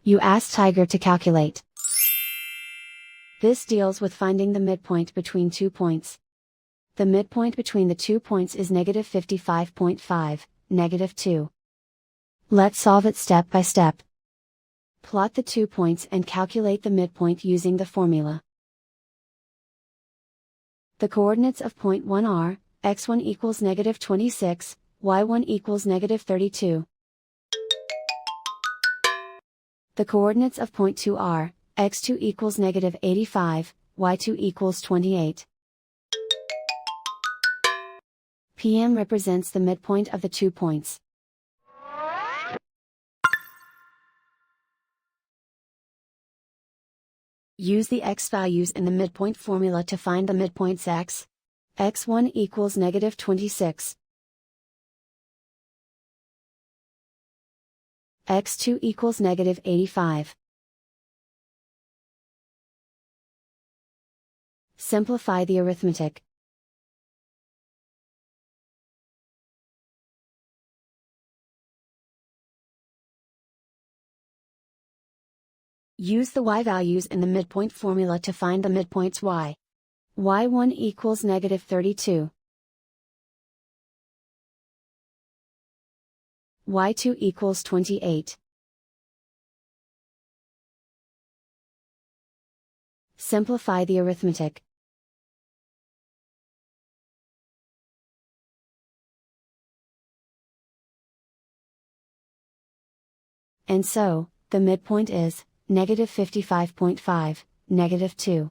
You ask Tiger to calculate. This deals with finding the midpoint between 2 points. The midpoint between the 2 points is negative 55.5, negative 2. Let's solve it step by step. Plot the 2 points and calculate the midpoint using the formula. The coordinates of point 1 are, x1 equals negative 26, y1 equals negative 32. The coordinates of point 2 are, x2 equals negative 85, y2 equals 28. PM represents the midpoint of the 2 points. Use the x values in the midpoint formula to find the midpoints x. x1 equals negative 26. x2 equals negative 85. Simplify the arithmetic. Use the y values in the midpoint formula to find the midpoints y. y1 equals negative 32. y2 equals 28. Simplify the arithmetic. And so, the midpoint is negative 55.5, negative 2.